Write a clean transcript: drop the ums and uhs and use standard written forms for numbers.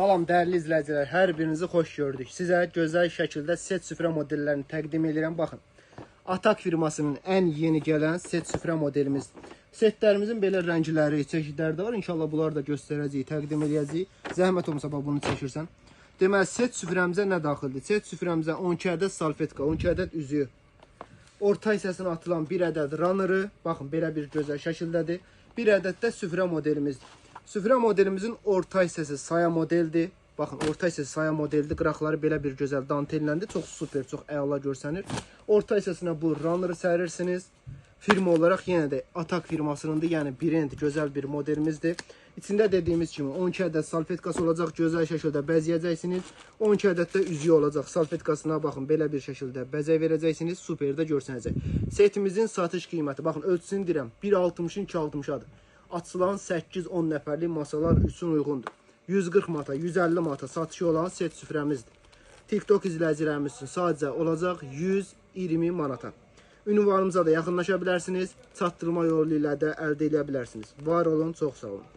Salam dəyərli izləyicilər, hər birinizi xoş gördük. Sizə gözəl şəkildə set süfrə modellərini təqdim edirəm. Baxın, Atak firmasının ən yeni gələn set süfrə modelimiz. Setlərimizin belə rəngləri, çeşidləri də var. İnşallah bunları da göstərəcəyik, təqdim edəcəyik. Zəhmət olmasa bunu çəkirsən. Deməli, set süfrəmizə nə daxildir? Set süfrəmizə 12 ədəd salfetka, 12 ədəd üzüyü, orta hissəsinə atılan 1 ədəd runneri, baxın, belə bir gözəl şəkildədir. 1 ədəd də süfrə modelimizdir. Süfrə modelimizin orta hissəsi saya modeldir. Baxın, orta hissəsi saya modeldir. Qıraqları belə bir gözəl dantelləndir. Çox super, çox əla görsənir. Orta hissəsinə bu runneri sərirsiniz. Firma olaraq yenə də Atak firmasınındır. Yəni brend, gözəl bir modelimizdir. İçində dediyimiz kimi 12 ədəd salfetkası olacaq. Gözəl şəkildə bəzəyəcəksiniz. 12 ədəd də üzüyü olacaq. Salfetkasına baxın, belə bir şəkildə bəzək verəcəksiniz. Super də görsənəcək. Setimizin satış qiyməti, baxın, ölçüsünü deyirəm, 1.60-ın 2.60-adır. Açılan 8-10 nəfərlik masalar üçün uyğundur. 140 manata, 150 manata satışı olan set süfrəmizdir. TikTok izləyicilərimiz üçün sadəcə olacaq 120 manata. Ünvanımıza da yaxınlaşa bilərsiniz. Çatdırma yolu ilə də əldə edə bilərsiniz. Var olun, çox sağ olun.